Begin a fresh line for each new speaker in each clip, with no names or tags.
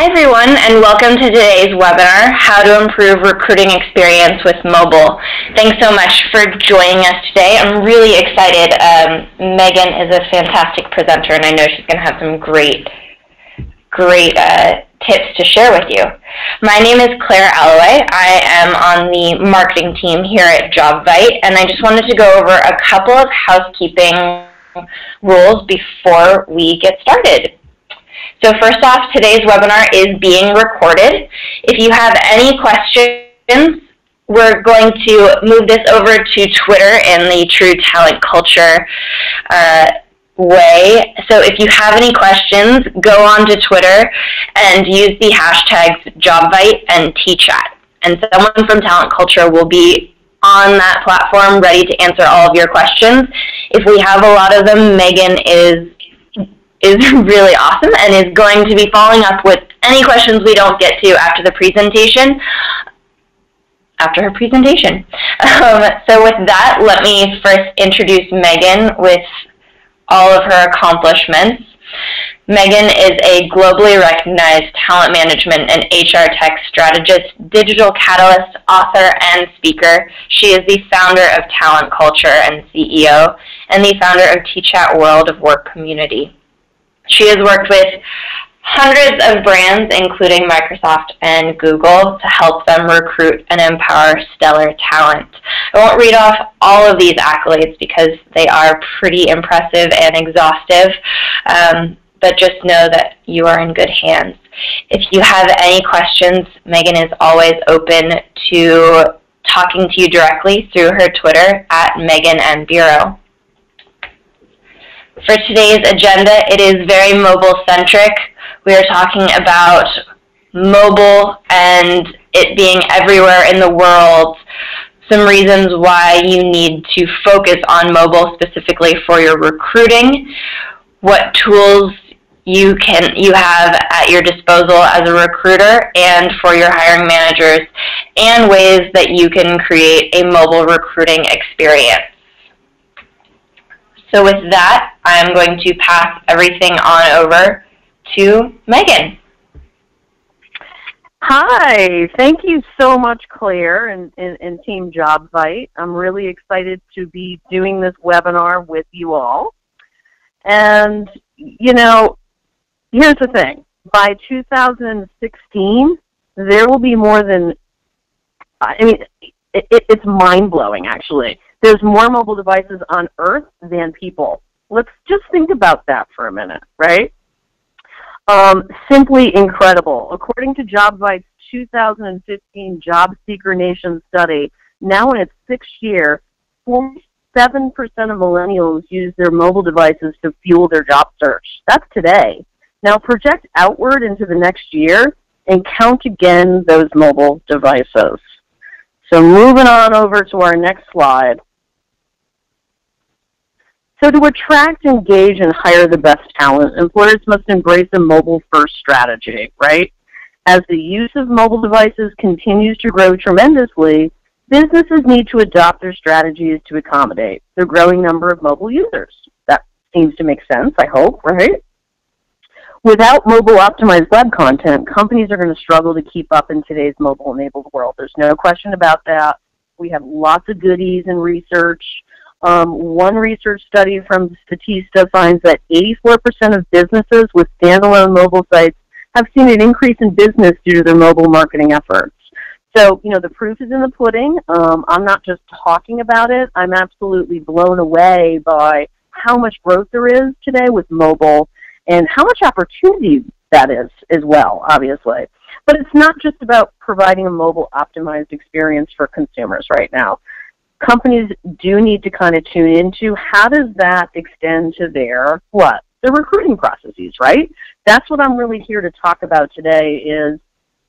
Hi everyone, and welcome to today's webinar, How to Improve Recruiting Experience with Mobile. Thanks so much for joining us today. I'm really excited. Megan is a fantastic presenter, and I know she's going to have some great tips to share with you. My name is Claire Alloway. I am on the marketing team here at Jobvite, and I just wanted to go over a couple of housekeeping rules before we get started. So first off, today's webinar is being recorded. If you have any questions, we're going to move this over to Twitter in the True Talent Culture way. So if you have any questions, go on to Twitter and use the hashtags Jobvite and TChat. And someone from Talent Culture will be on that platform ready to answer all of your questions. If we have a lot of them, Megan is really awesome and is going to be following up with any questions we don't get to after her presentation. So with that, let me first introduce Megan with all of her accomplishments. Megan is a globally recognized talent management and HR tech strategist, digital catalyst, author, and speaker. She is the founder of Talent Culture and CEO, and the founder of TChat World of Work Community. She has worked with hundreds of brands, including Microsoft and Google, to help them recruit and empower stellar talent. I won't read off all of these accolades because they are pretty impressive and exhaustive, but just know that you are in good hands. If you have any questions, Megan is always open to talking to you directly through her Twitter at Meghan and Biro. For today's agenda, it is very mobile-centric. We are talking about mobile and it being everywhere in the world, some reasons why you need to focus on mobile specifically for your recruiting, what tools you have at your disposal as a recruiter and for your hiring managers, and ways that you can create a mobile recruiting experience. So with that, I'm going to pass everything on over to Megan.
Hi, thank you so much, Claire and Team Jobvite. I'm really excited to be doing this webinar with you all. And, you know, here's the thing. By 2016, there will be more than, it's mind-blowing, actually. There's more mobile devices on Earth than people. Let's just think about that for a minute, right? Simply incredible. According to Jobvite's 2015 Job Seeker Nation study, now in its 6th year, 47% of millennials use their mobile devices to fuel their job search. That's today. Now project outward into the next year and count again those mobile devices. So moving on over to our next slide. So to attract, engage, and hire the best talent, employers must embrace a mobile-first strategy, right? As the use of mobile devices continues to grow tremendously, businesses need to adopt their strategies to accommodate the growing number of mobile users. That seems to make sense, I hope, right? Without mobile-optimized web content, companies are going to struggle to keep up in today's mobile-enabled world. There's no question about that. We have lots of goodies in research. One research study from Statista finds that 84% of businesses with standalone mobile sites have seen an increase in business due to their mobile marketing efforts. So, you know, the proof is in the pudding. I'm not just talking about it. I'm absolutely blown away by how much growth there is today with mobile and how much opportunity that is as well, obviously. But it's not just about providing a mobile-optimized experience for consumers right now. Companies do need to kind of tune into how does that extend to their, their recruiting processes, right? That's what I'm really here to talk about today is,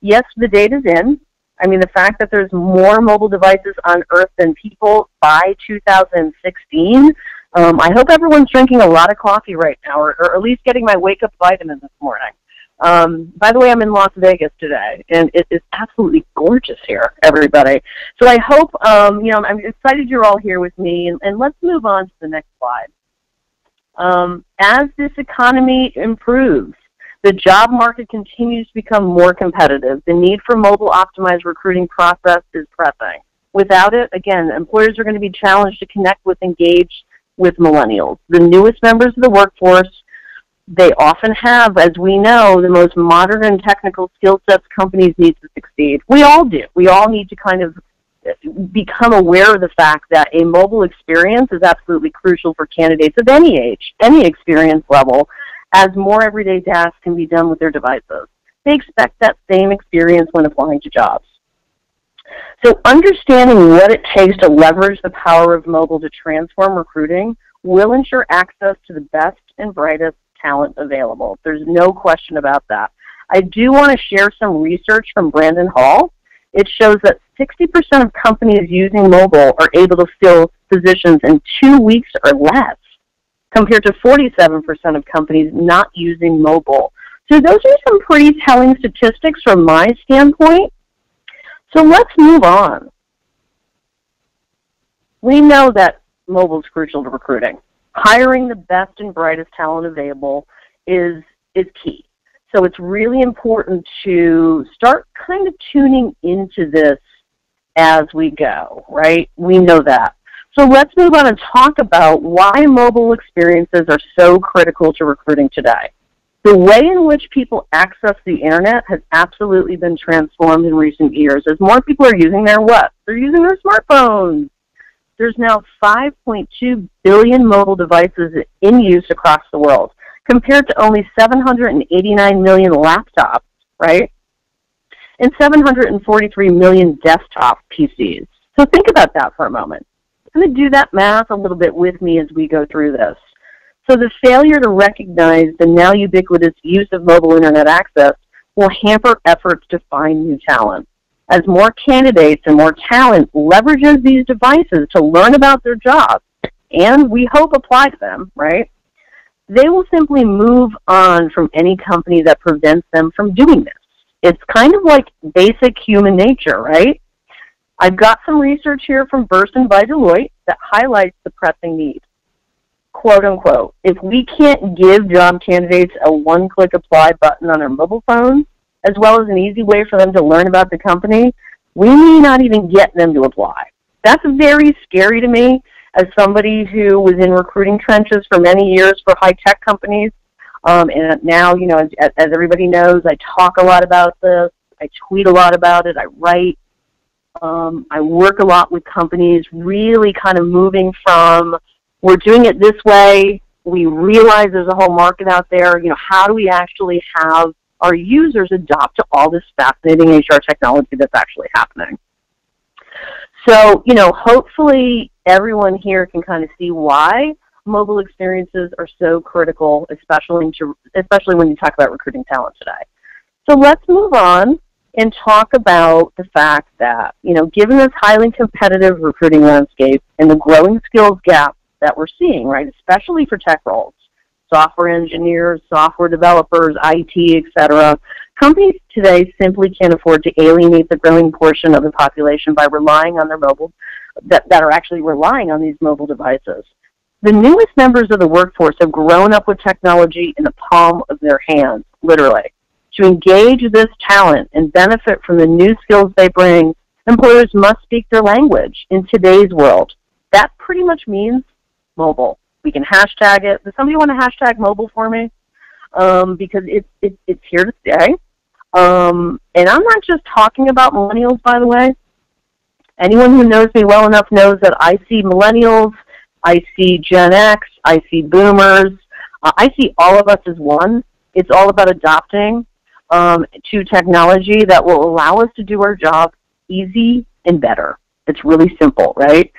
yes, the data's in. I mean, the fact that there's more mobile devices on Earth than people by 2016, I hope everyone's drinking a lot of coffee right now, or at least getting my wake-up vitamin this morning. By the way, I'm in Las Vegas today, and it is absolutely gorgeous here, everybody. So I hope, you know, I'm excited you're all here with me, and let's move on to the next slide. As this economy improves, The job market continues to become more competitive. The need for mobile-optimized recruiting process is pressing. Without it, again, employers are going to be challenged to connect with, engage with millennials. The newest members of the workforce, they often have, as we know, the most modern and technical skill sets companies need to succeed. We all do. We all need to kind of become aware of the fact that a mobile experience is absolutely crucial for candidates of any age, any experience level, as more everyday tasks can be done with their devices. They expect that same experience when applying to jobs. So understanding what it takes to leverage the power of mobile to transform recruiting will ensure access to the best and brightest talent available. There's no question about that. I do want to share some research from Brandon Hall. It shows that 60% of companies using mobile are able to fill positions in 2 weeks or less, compared to 47% of companies not using mobile. So those are some pretty telling statistics from my standpoint. So let's move on. We know that mobile is crucial to recruiting. Hiring the best and brightest talent available is key. So it's really important to start kind of tuning into this as we go, right? We know that. So let's move on and talk about why mobile experiences are so critical to recruiting today. The way in which people access the internet has absolutely been transformed in recent years as more people are using their what? They're using their smartphones. There's now 5.2 billion mobile devices in use across the world, compared to only 789 million laptops, right? And 743 million desktop PCs. So think about that for a moment. I'm going to do that math a little bit with me as we go through this. So the failure to recognize the now ubiquitous use of mobile internet access will hamper efforts to find new talent. As more candidates and more talent leverages these devices to learn about their jobs, and we hope apply to them, right, they will simply move on from any company that prevents them from doing this. It's kind of like basic human nature, right? I've got some research here from Burson by Deloitte that highlights the pressing need. Quote unquote, if we can't give job candidates a one-click apply button on their mobile phones, as well as an easy way for them to learn about the company, we may not even get them to apply. That's very scary to me as somebody who was in recruiting trenches for many years for high-tech companies. And now, you know, as everybody knows, I talk a lot about this. I tweet a lot about it. I write. I work a lot with companies really kind of moving from, we're doing it this way, we realize there's a whole market out there, you know, how do we actually have our users adopt to all this fascinating HR technology that's actually happening? So, you know, hopefully everyone here can kind of see why mobile experiences are so critical, especially when you talk about recruiting talent today. So let's move on and talk about the fact that, you know, given this highly competitive recruiting landscape and the growing skills gap that we're seeing, right, especially for tech roles, software engineers, software developers, IT, etc., companies today simply can't afford to alienate the growing portion of the population by relying on their mobile, that are actually relying on these mobile devices. The newest members of the workforce have grown up with technology in the palm of their hands, literally. To engage this talent and benefit from the new skills they bring, employers must speak their language in today's world. That pretty much means mobile. We can hashtag it. Does somebody want to hashtag mobile for me? Because it's here to stay. And I'm not just talking about millennials, by the way. Anyone who knows me well enough knows that I see millennials, I see Gen X, I see boomers. I see all of us as one. It's all about adopting to technology that will allow us to do our job easy and better. It's really simple, right?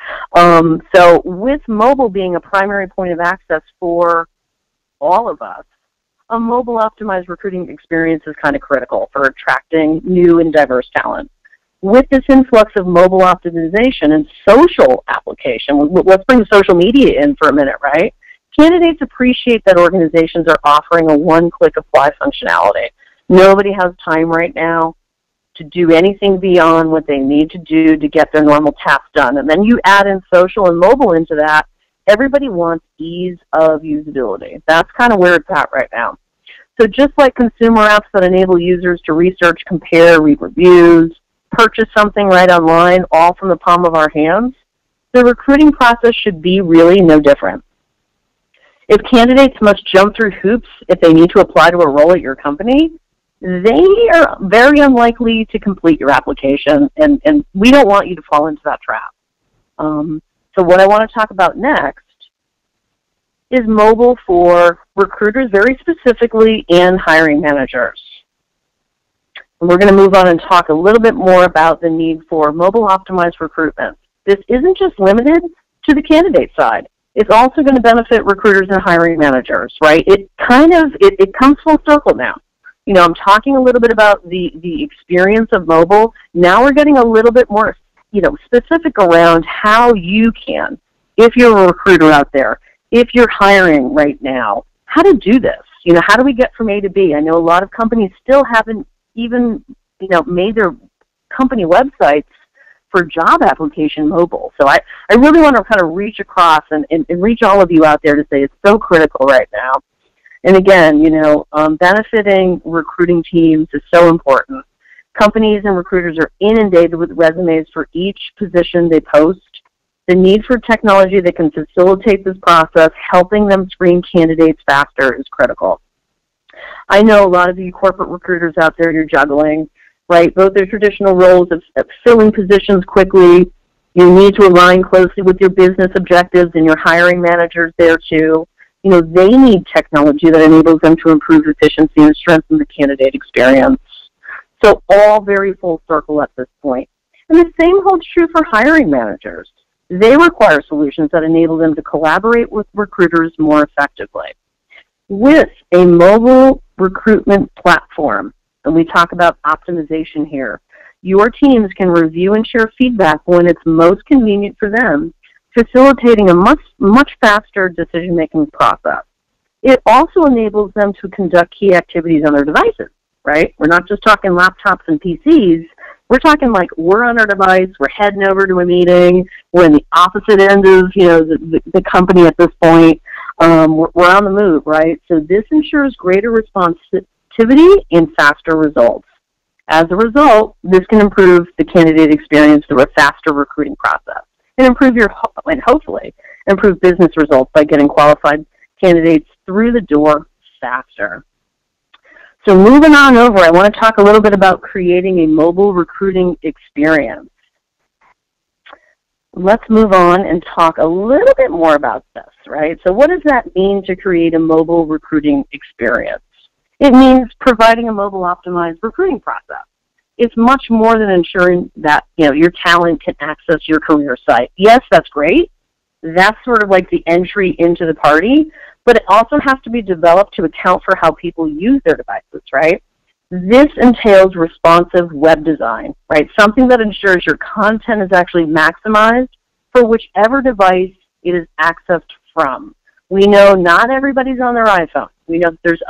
So with mobile being a primary point of access for all of us, a mobile optimized recruiting experience is kind of critical for attracting new and diverse talent. With this influx of mobile optimization and social application, let's bring social media in for a minute, right? Candidates appreciate that organizations are offering a one-click apply functionality. Nobody has time right now to do anything beyond what they need to do to get their normal tasks done. And then you add in social and mobile into that, everybody wants ease of usability. That's kind of where it's at right now. So just like consumer apps that enable users to research, compare, read reviews, purchase something right online, all from the palm of our hands, the recruiting process should be really no different. If candidates must jump through hoops if they need to apply to a role at your company, they are very unlikely to complete your application, and we don't want you to fall into that trap. So what I want to talk about next is mobile for recruiters very specifically and hiring managers. And we're going to move on and talk a little bit more about the need for mobile optimized recruitment. This isn't just limited to the candidate side. It's also going to benefit recruiters and hiring managers, right? It comes full circle now. You know, I'm talking a little bit about the experience of mobile. Now we're getting a little bit more, specific around how you can, if you're a recruiter out there, if you're hiring right now, how to do this. How do we get from A to B? I know a lot of companies still haven't even, made their company websites for job application mobile. So I really want to kind of reach across and reach all of you out there to say it's so critical right now. And again, benefiting recruiting teams is so important. Companies and recruiters are inundated with resumes for each position they post. The need for technology that can facilitate this process, helping them screen candidates faster, is critical. I know a lot of you corporate recruiters out there, you're juggling, right? Both their traditional roles of filling positions quickly. You need to align closely with your business objectives and your hiring managers there too. They need technology that enables them to improve efficiency and strengthen the candidate experience. So all very full circle at this point. And the same holds true for hiring managers. They require solutions that enable them to collaborate with recruiters more effectively. With a mobile recruitment platform, and we talk about optimization here, your teams can review and share feedback when it's most convenient for them, facilitating a much faster decision-making process. It also enables them to conduct key activities on their devices, right? We're not just talking laptops and PCs. We're talking like we're on our device, we're heading over to a meeting, we're in the opposite end of the company at this point. We're on the move, right? So this ensures greater responsivity and faster results. As a result, this can improve the candidate experience through a faster recruiting process and hopefully improve business results by getting qualified candidates through the door faster. So moving on over, I want to talk a little bit about creating a mobile recruiting experience. Let's move on and talk a little bit more about this, right? So what does that mean to create a mobile recruiting experience? It means providing a mobile optimized recruiting process. It's much more than ensuring that your talent can access your career site. Yes, that's great. That's sort of like the entry into the party, but it also has to be developed to account for how people use their devices, right? This entails responsive web design, right? Something that ensures your content is actually maximized for whichever device it is accessed from. We know not everybody's on their iPhone. We know that there's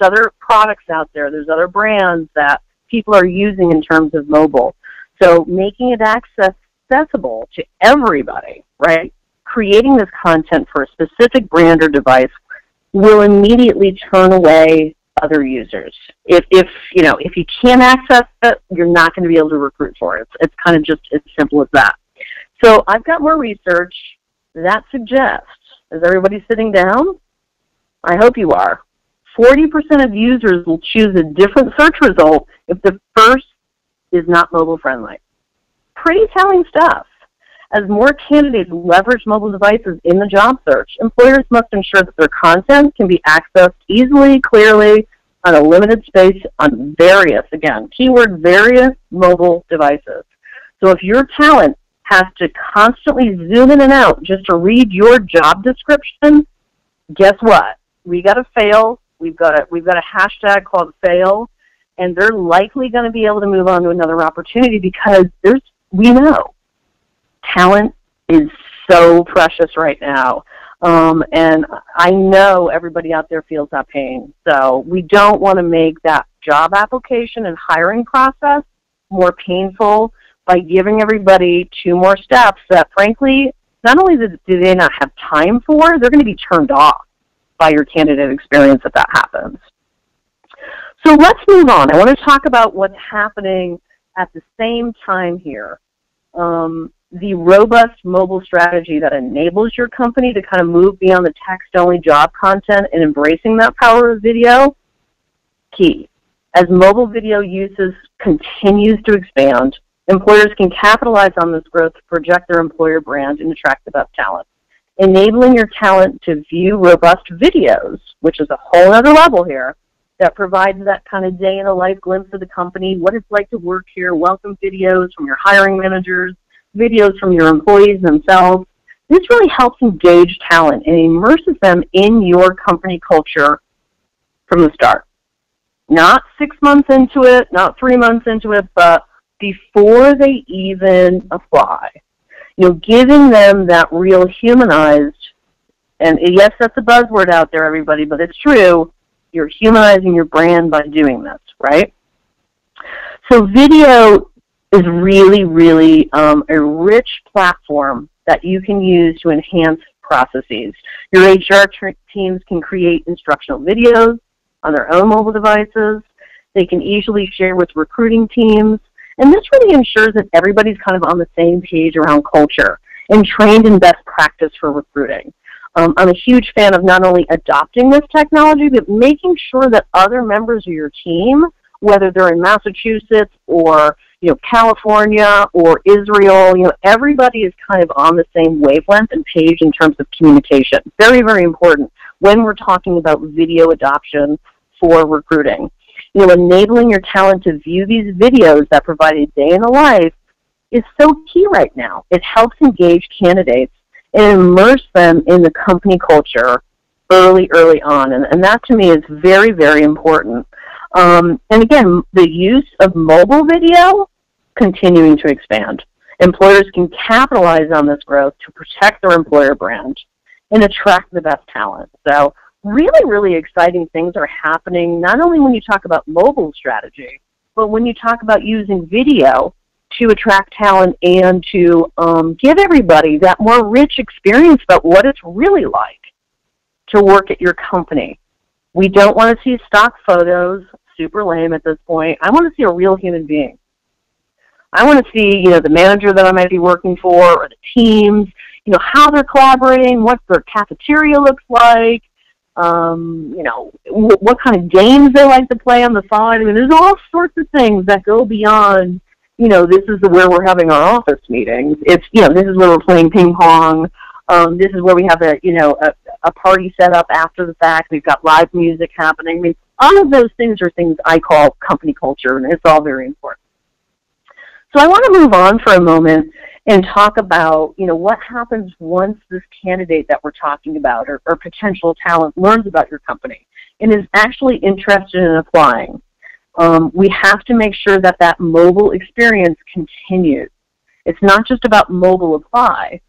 other products out there, there's other brands that people are using in terms of mobile. So making it accessible to everybody, right? Creating this content for a specific brand or device will immediately turn away other users. If you can't access it, you're not going to be able to recruit for it. It's kind of just as simple as that. So I've got more research that suggests, is everybody sitting down? I hope you are. 40% of users will choose a different search result if the first is not mobile friendly. Pretty telling stuff. As more candidates leverage mobile devices in the job search, employers must ensure that their content can be accessed easily, clearly, on a limited space on various, again, keyword various mobile devices. So if your talent has to constantly zoom in and out just to read your job description, guess what? We got to fail. We've got a hashtag called fail, and they're likely going to be able to move on to another opportunity because we know talent is so precious right now. And I know everybody out there feels that pain. So we don't want to make that job application and hiring process more painful by giving everybody 2 more steps that, frankly, not only do they not have time for, they're going to be turned off by your candidate experience if that happens. So let's move on. I want to talk about what's happening at the same time here. The robust mobile strategy that enables your company to kind of move beyond the text-only job content and embracing that power of video, key. As mobile video uses continues to expand, employers can capitalize on this growth to project their employer brand and attract the best talent. Enabling your talent to view robust videos, which is a whole other level here, that provides that kind of day-in-the-life glimpse of the company, what it's like to work here, welcome videos from your hiring managers, videos from your employees themselves. This really helps engage talent and immerses them in your company culture from the start. Not 6 months into it, not 3 months into it, but before they even apply. You know, giving them that real humanized, and yes, that's a buzzword out there, everybody, but it's true. You're humanizing your brand by doing this, right? So video is really, really a rich platform that you can use to enhance processes. Your HR teams can create instructional videos on their own mobile devices. They can easily share with recruiting teams. And this really ensures that everybody's kind of on the same page around culture and trained in best practice for recruiting. I'm a huge fan of not only adopting this technology, but making sure that other members of your team, whether they're in Massachusetts or California or Israel, everybody is kind of on the same wavelength and page in terms of communication. Very, very important when we're talking about video adoption for recruiting. Enabling your talent to view these videos that provide a day in the life is so key right now. It helps engage candidates and immerse them in the company culture early on. And that to me is very, very important. And again, the use of mobile video continuing to expand. Employers can capitalize on this growth to protect their employer brand and attract the best talent. So really, really exciting things are happening, not only when you talk about mobile strategy, but when you talk about using video to attract talent and to give everybody that more rich experience about what it's really like to work at your company. We don't want to see stock photos, super lame at this point. I want to see a real human being. I want to see, the manager that I might be working for or the teams, how they're collaborating, what their cafeteria looks like, what kind of games they like to play on the side. I mean, there's all sorts of things that go beyond, this is where we're having our office meetings. It's, this is where we're playing ping pong. This is where we have a party set up after the fact. We've got live music happening. I mean, all of those things are things I call company culture, and it's all very important. So I want to move on for a moment and talk about, what happens once this candidate that we're talking about or potential talent learns about your company and is actually interested in applying. We have to make sure that that mobile experience continues. It's not just about mobile apply.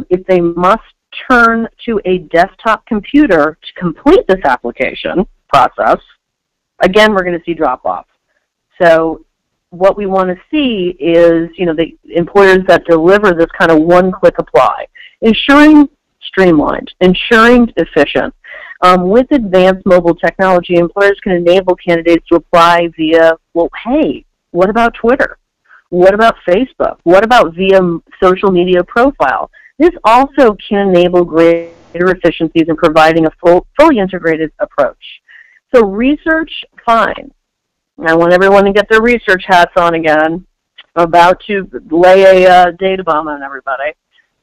If they must turn to a desktop computer to complete this application process, again, we're going to see drop-off. So what we want to see is, the employers that deliver this kind of one-click apply, ensuring streamlined, ensuring efficient. With advanced mobile technology, employers can enable candidates to apply via, well, hey, what about Twitter? What about Facebook? What about via social media profile? This also can enable greater efficiencies in providing a fully integrated approach. So research finds, I want everyone to get their research hats on again. I'm about to lay a data bomb on everybody.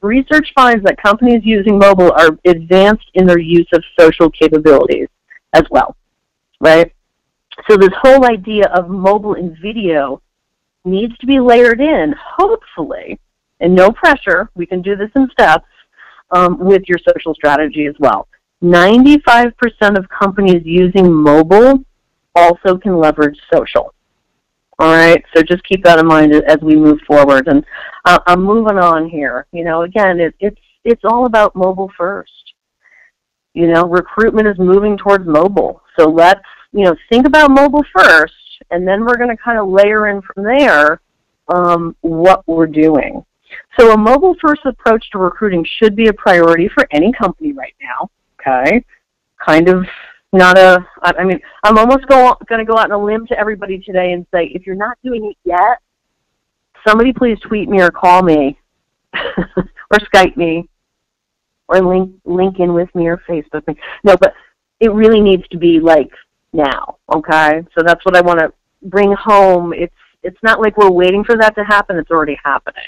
Research finds that companies using mobile are advanced in their use of social capabilities as well, right? So this whole idea of mobile and video needs to be layered in, hopefully, and no pressure, we can do this in steps, with your social strategy as well. 95% of companies using mobile also can leverage social. All right, so just keep that in mind as we move forward. And I'm moving on here. Again, it's all about mobile first. Recruitment is moving towards mobile. So let's, think about mobile first, and then we're going to kind of layer in from there what we're doing. So a mobile-first approach to recruiting should be a priority for any company right now, okay? Kind of I mean, I'm almost going to go out on a limb to everybody today and say, if you're not doing it yet, somebody please tweet me or call me or Skype me or link in with me or Facebook me. No, but it really needs to be like now, okay? So that's what I want to bring home. It's not like we're waiting for that to happen. It's already happening.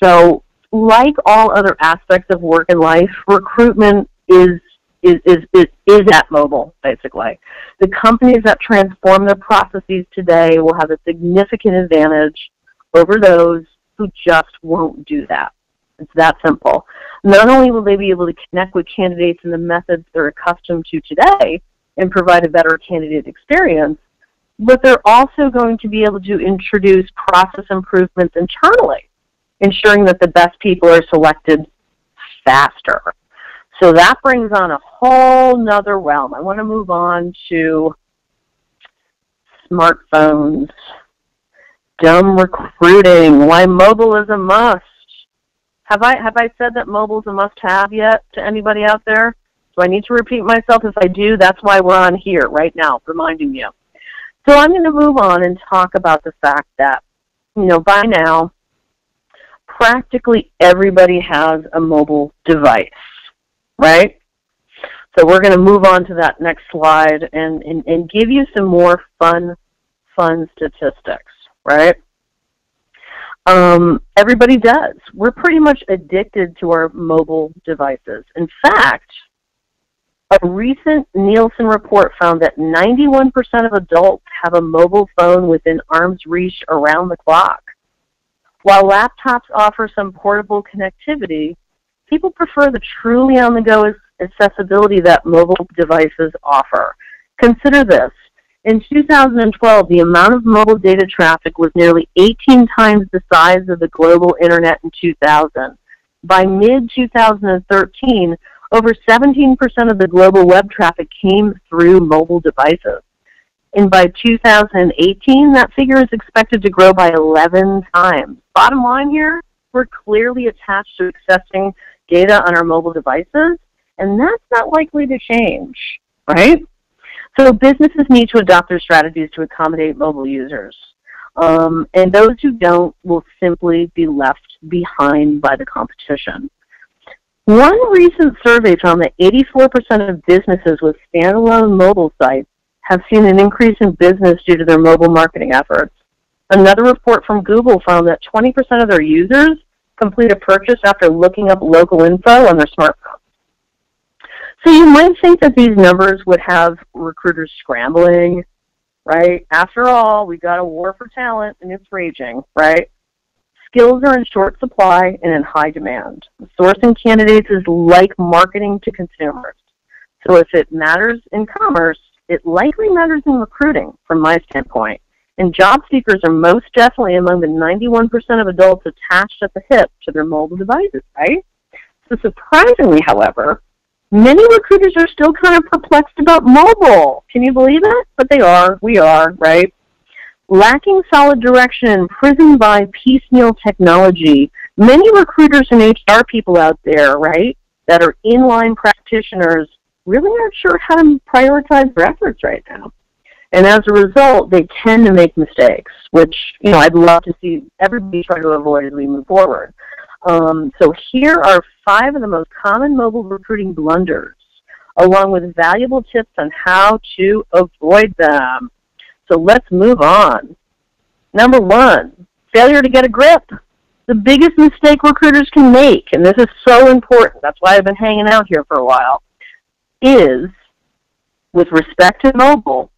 So like all other aspects of work and life, recruitment is at mobile, basically. The companies that transform their processes today will have a significant advantage over those who just won't do that. It's that simple. Not only will they be able to connect with candidates in the methods they're accustomed to today and provide a better candidate experience, but they're also going to be able to introduce process improvements internally, ensuring that the best people are selected faster. So that brings on a whole nother realm. I want to move on to smartphones, dumb recruiting, why mobile is a must. Have I said that mobile is a must-have yet to anybody out there? Do I need to repeat myself? If I do, that's why we're on here right now, reminding you. So I'm going to move on and talk about the fact that, by now, practically everybody has a mobile device, right? So we're going to move on to that next slide and give you some more fun statistics, right? Everybody does. We're pretty much addicted to our mobile devices. In fact, a recent Nielsen report found that 91% of adults have a mobile phone within arm's reach around the clock. While laptops offer some portable connectivity, people prefer the truly on-the-go accessibility that mobile devices offer. Consider this. In 2012, the amount of mobile data traffic was nearly 18 times the size of the global internet in 2000. By mid-2013, over 17% of the global web traffic came through mobile devices. And by 2018, that figure is expected to grow by 11 times. Bottom line here, we're clearly attached to accessing data on our mobile devices, and that's not likely to change, right? So businesses need to adopt their strategies to accommodate mobile users. And those who don't will simply be left behind by the competition. One recent survey found that 84% of businesses with standalone mobile sites have seen an increase in business due to their mobile marketing efforts. Another report from Google found that 20% of their users complete a purchase after looking up local info on their smartphone. So you might think that these numbers would have recruiters scrambling, right? After all, we've got a war for talent, and it's raging, right? Skills are in short supply and in high demand. Sourcing candidates is like marketing to consumers. So if it matters in commerce, it likely matters in recruiting, from my standpoint. And job seekers are most definitely among the 91% of adults attached at the hip to their mobile devices, right? So surprisingly, however, many recruiters are still kind of perplexed about mobile. Can you believe it? But they are. We are, right? Lacking solid direction and imprisoned by piecemeal technology, many recruiters and HR people out there, right, that are inline practitioners really aren't sure how to prioritize their efforts right now. And as a result, they tend to make mistakes, which, I'd love to see everybody try to avoid as we move forward. So here are 5 of the most common mobile recruiting blunders, along with valuable tips on how to avoid them. So let's move on. Number 1, failure to get a grip. The biggest mistake recruiters can make, and this is so important, that's why I've been hanging out here for a while, is, with respect to mobile,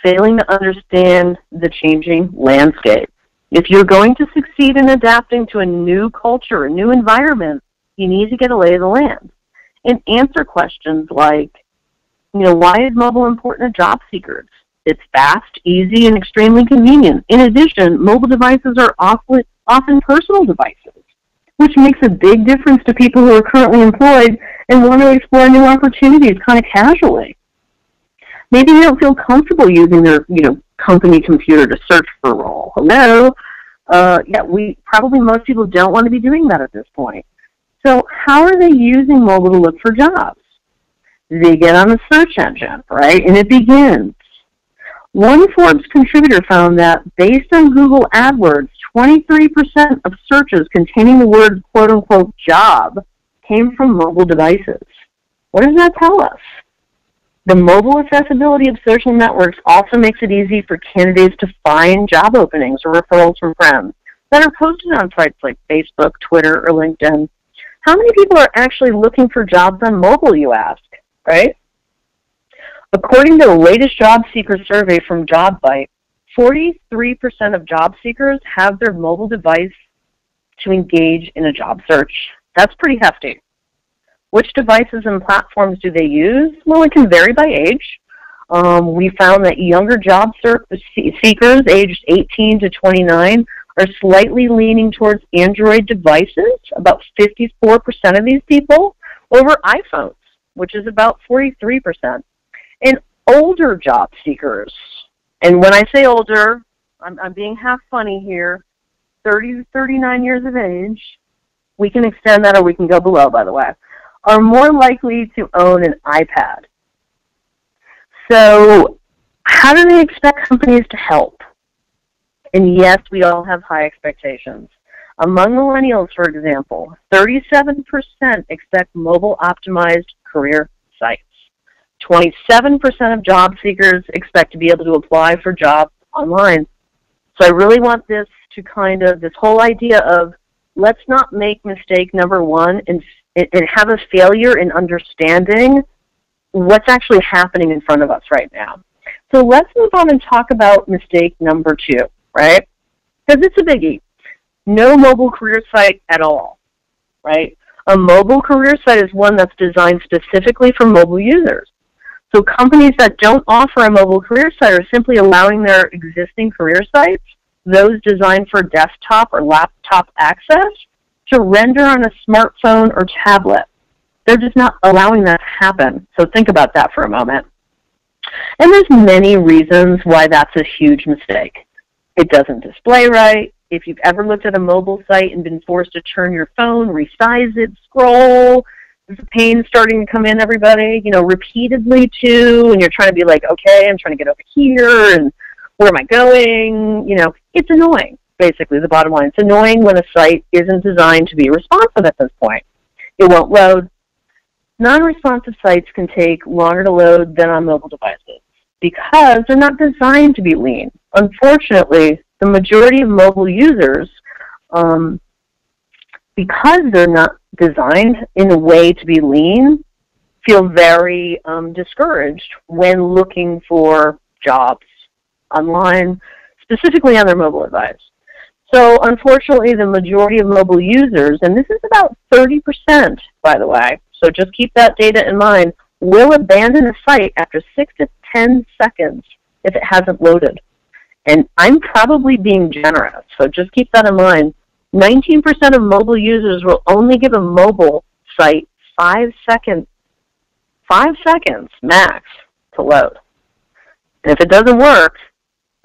failing to understand the changing landscape. If you're going to succeed in adapting to a new culture, a new environment, you need to get a lay of the land and answer questions like, why is mobile important to job seekers? It's fast, easy, and extremely convenient. In addition, mobile devices are often personal devices, which makes a big difference to people who are currently employed and want to explore new opportunities kind of casually. Maybe they don't feel comfortable using their, company computer to search for a role. Hello? Most people don't want to be doing that at this point. So how are they using mobile to look for jobs? they get on the search engine, right? And it begins. One Forbes contributor found that based on Google AdWords, 23% of searches containing the word quote-unquote job came from mobile devices. What does that tell us? The mobile accessibility of social networks also makes it easy for candidates to find job openings or referrals from friends that are posted on sites like Facebook, Twitter, or LinkedIn. How many people are actually looking for jobs on mobile, you ask, right? According to the latest job seeker survey from Jobvite, 43% of job seekers have their mobile device to engage in a job search. That's pretty hefty. Which devices and platforms do they use? Well, it can vary by age. We found that younger job seekers aged 18 to 29 are slightly leaning towards Android devices, about 54% of these people, over iPhones, which is about 43%. And older job seekers, and when I say older, I'm being half funny here, 30 to 39 years of age, we can extend that or we can go below, by the way, are more likely to own an iPad. So how do they expect companies to help? And yes, we all have high expectations. Among millennials, for example, 37% expect mobile-optimized career sites. 27% of job seekers expect to be able to apply for jobs online. So I really want this to this whole idea of let's not make mistake number one and have a failure in understanding what's actually happening in front of us right now. So let's move on and talk about mistake number two, right? Because it's a biggie. No mobile career site at all, right? A mobile career site is one that's designed specifically for mobile users. So companies that don't offer a mobile career site are simply allowing their existing career sites, those designed for desktop or laptop access, to render on a smartphone or tablet. They're just not allowing that to happen. So think about that for a moment. And there's many reasons why that's a huge mistake. It doesn't display right. If you've ever looked at a mobile site and been forced to turn your phone, resize it, scroll, there's a pain starting to come in, everybody, repeatedly too, and you're trying to be like, okay, I'm trying to get over here, and where am I going? It's annoying, basically, the bottom line. It's annoying when a site isn't designed to be responsive at this point. It won't load. Non-responsive sites can take longer to load than on mobile devices because they're not designed to be lean. Unfortunately, the majority of mobile users, because they're not designed in a way to be lean, feel very discouraged when looking for jobs online, specifically on their mobile device. So unfortunately, the majority of mobile users, and this is about 30%, by the way, so just keep that data in mind, will abandon a site after 6 to 10 seconds if it hasn't loaded. And I'm probably being generous, so just keep that in mind. 19% of mobile users will only give a mobile site 5 seconds max to load. And if it doesn't work,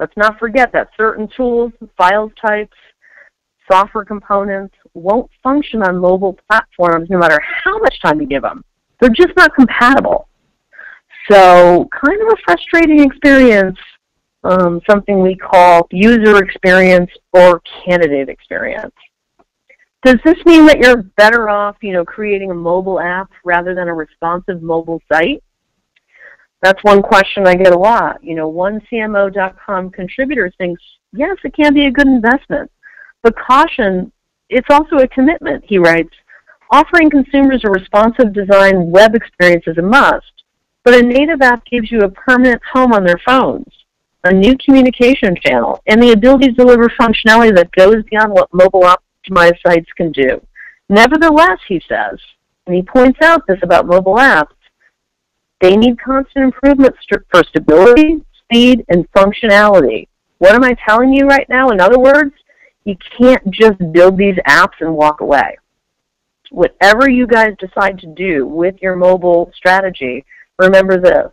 let's not forget that certain tools, file types, software components won't function on mobile platforms no matter how much time you give them. They're just not compatible. So kind of a frustrating experience, something we call user experience or candidate experience. Does this mean that you're better off, creating a mobile app rather than a responsive mobile site? That's one question I get a lot. One CMO.com contributor thinks, yes, it can be a good investment. But caution, it's also a commitment, he writes. Offering consumers a responsive design web experience is a must, but a native app gives you a permanent home on their phones, a new communication channel, and the ability to deliver functionality that goes beyond what mobile-optimized sites can do. Nevertheless, he says, and he points out this about mobile apps, they need constant improvement for stability, speed, and functionality. What am I telling you right now? In other words, you can't just build these apps and walk away. Whatever you guys decide to do with your mobile strategy, remember this.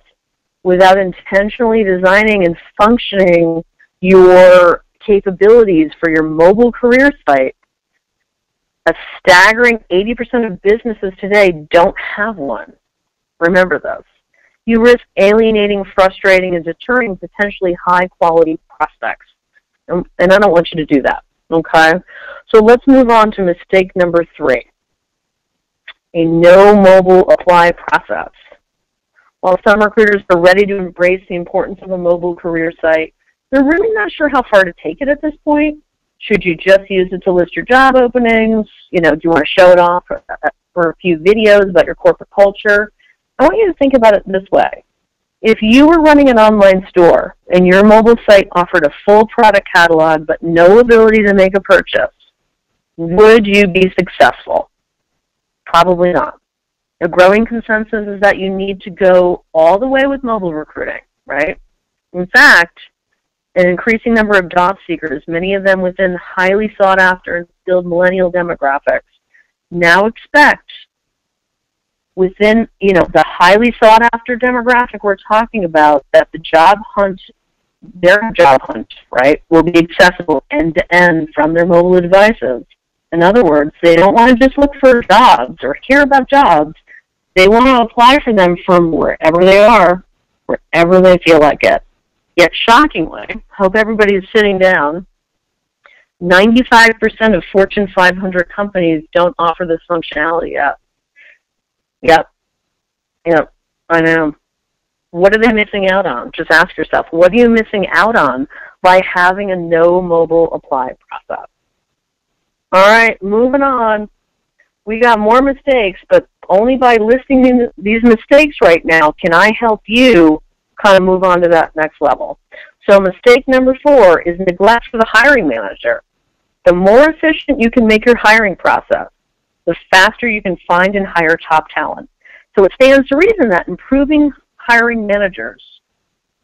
Without intentionally designing and functioning your capabilities for your mobile career site, a staggering 80% of businesses today don't have one. Remember this. You risk alienating, frustrating, and deterring potentially high-quality prospects. And I don't want you to do that, okay? So let's move on to mistake number 3, a no mobile apply process. While some recruiters are ready to embrace the importance of a mobile career site, they're really not sure how far to take it at this point. Should you just use it to list your job openings? You know, do you want to show it off for a few videos about your corporate culture? I want you to think about it this way. If you were running an online store and your mobile site offered a full product catalog but no ability to make a purchase, would you be successful? Probably not. A growing consensus is that you need to go all the way with mobile recruiting, right? In fact, an increasing number of job seekers, many of them within highly sought after and skilled millennial demographics, now expect within, the highly sought after demographic we're talking about, that the job hunt, their job hunt, right, will be accessible end to end from their mobile devices. In other words, they don't want to just look for jobs or hear about jobs. They want to apply for them from wherever they are, wherever they feel like it. Yet shockingly, hope everybody is sitting down, 95% of Fortune 500 companies don't offer this functionality yet. Yep, I know. What are they missing out on? Just ask yourself, what are you missing out on by having a no mobile apply process? All right, moving on. We got more mistakes, but only by listing these mistakes right now can I help you kind of move on to that next level. So mistake number 4 is neglect for the hiring manager. The more efficient you can make your hiring process, the faster you can find and hire top talent. So it stands to reason that improving hiring managers'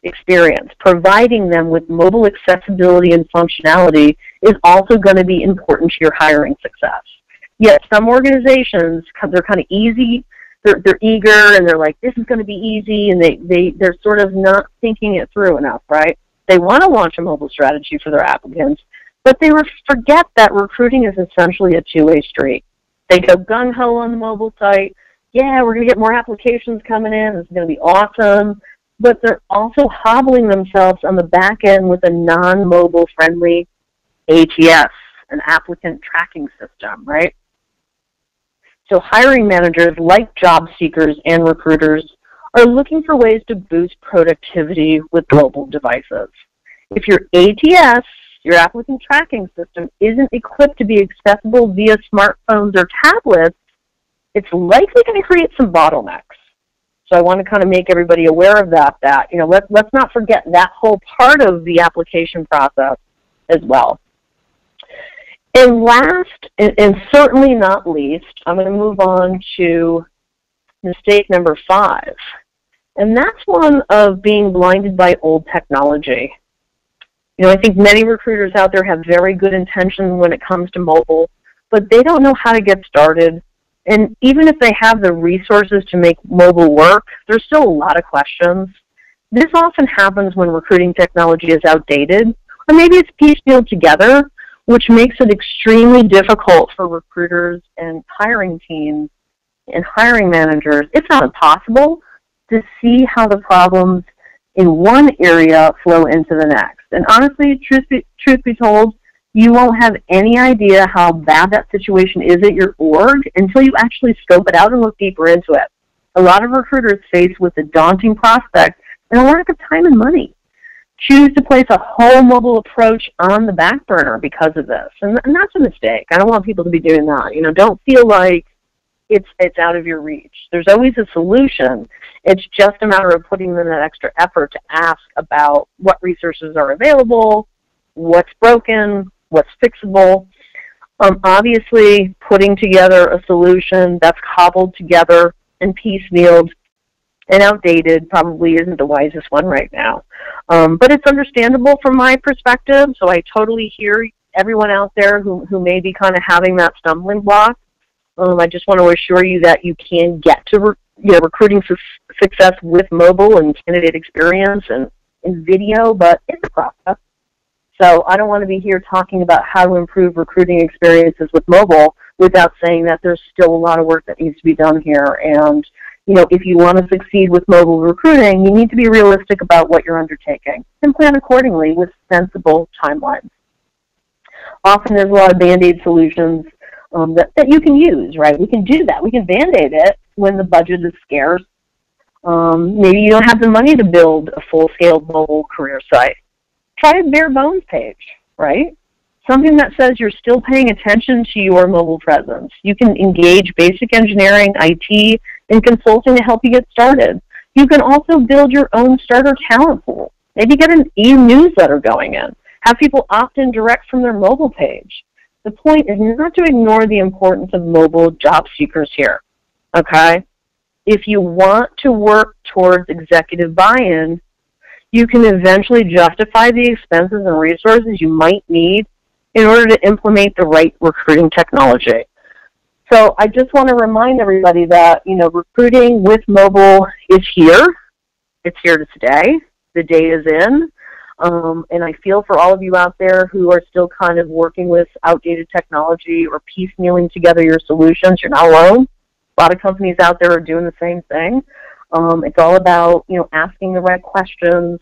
experience, providing them with mobile accessibility and functionality, is also going to be important to your hiring success. Yet some organizations, they're kind of easy, they're eager, and they're like, this is going to be easy, and they're sort of not thinking it through enough, right? They want to launch a mobile strategy for their applicants, but they forget that recruiting is essentially a two-way street. They go gung-ho on the mobile site. Yeah, we're going to get more applications coming in. It's going to be awesome. But they're also hobbling themselves on the back end with a non-mobile friendly ATS, an applicant tracking system, right? So hiring managers, like job seekers and recruiters, are looking for ways to boost productivity with mobile devices. If your ATS, your applicant tracking system, isn't equipped to be accessible via smartphones or tablets, it's likely going to create some bottlenecks. So I want to kind of make everybody aware of that, let's not forget that whole part of the application process as well. And last, and certainly not least, I'm going to move on to mistake number 5. And that's one of being blinded by old technology. I think many recruiters out there have very good intentions when it comes to mobile, but they don't know how to get started. And even if they have the resources to make mobile work, there's still a lot of questions. This often happens when recruiting technology is outdated, or maybe it's piecemealed together, which makes it extremely difficult for recruiters and hiring teams and hiring managers, if not impossible, to see how the problems in one area flow into the next. And honestly, truth be told, you won't have any idea how bad that situation is at your org until you actually scope it out and look deeper into it. A lot of recruiters faced with a daunting prospect and a lack of time and money choose to place a whole mobile approach on the back burner because of this. And that's a mistake. I don't want people to be doing that. Don't feel like it's out of your reach. There's always a solution. It's just a matter of putting in that extra effort to ask about what resources are available, what's broken, what's fixable. Obviously, putting together a solution that's cobbled together and piecemealed and outdated probably isn't the wisest one right now. But it's understandable from my perspective, so I totally hear everyone out there who may be kind of having that stumbling block. I just want to assure you that you can get to recruiting success with mobile and candidate experience and video, but it's a process. So I don't want to be here talking about how to improve recruiting experiences with mobile without saying that there's still a lot of work that needs to be done here. And, if you want to succeed with mobile recruiting, you need to be realistic about what you're undertaking and plan accordingly with sensible timelines. Often there's a lot of Band-Aid solutions that you can use, right? We can do that. We can Band-Aid it when the budget is scarce. Maybe you don't have the money to build a full-scale mobile career site. Try a bare bones page, right? Something that says you're still paying attention to your mobile presence. You can engage basic engineering, IT, and consulting to help you get started. You can also build your own starter talent pool. Maybe get an e-newsletter going in. Have people opt in direct from their mobile page. The point is not to ignore the importance of mobile job seekers here, okay? If you want to work towards executive buy-in, you can eventually justify the expenses and resources you might need in order to implement the right recruiting technology. So I just want to remind everybody that, recruiting with mobile is here. It's here to stay. The day is in. And I feel for all of you out there who are still kind of working with outdated technology or piecemealing together your solutions. You're not alone. A lot of companies out there are doing the same thing. It's all about, asking the right questions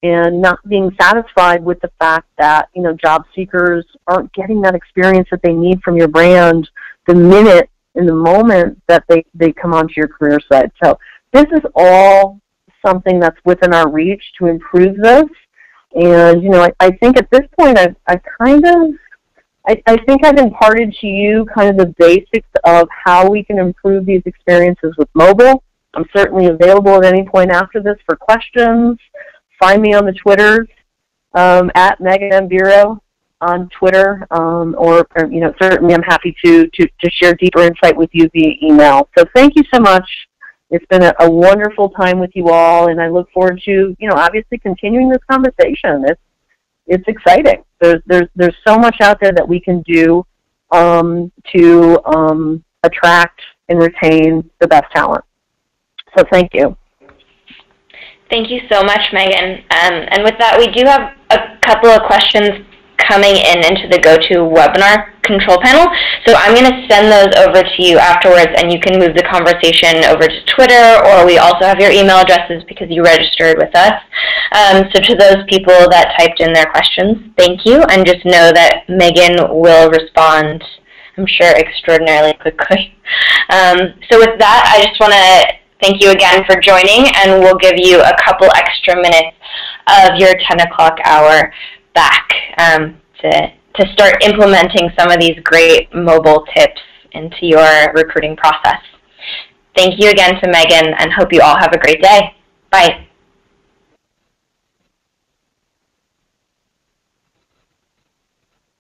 and not being satisfied with the fact that, job seekers aren't getting that experience that they need from your brand the minute in the moment that they come onto your career site. So this is all something that's within our reach to improve this. And, I think at this point I think I've imparted to you kind of the basics of how we can improve these experiences with mobile. I'm certainly available at any point after this for questions. Find me on the Twitters, at Meghan Biro on Twitter, or certainly I'm happy to share deeper insight with you via email. So thank you so much. It's been a wonderful time with you all, and I look forward to, obviously continuing this conversation. It's exciting. There's so much out there that we can do to attract and retain the best talent. So thank you.
Thank you so much, Meghan. And with that, we do have a couple of questions coming into the GoToWebinar control panel. So I'm going to send those over to you afterwards, and you can move the conversation over to Twitter, or we also have your email addresses because you registered with us. So to those people that typed in their questions, thank you, and just know that Meghan will respond, I'm sure, extraordinarily quickly. So with that, I just want to thank you again for joining, and we'll give you a couple extra minutes of your 10 o'clock hour back to start implementing some of these great mobile tips into your recruiting process. Thank you again to Meghan, and hope you all have a great day. Bye.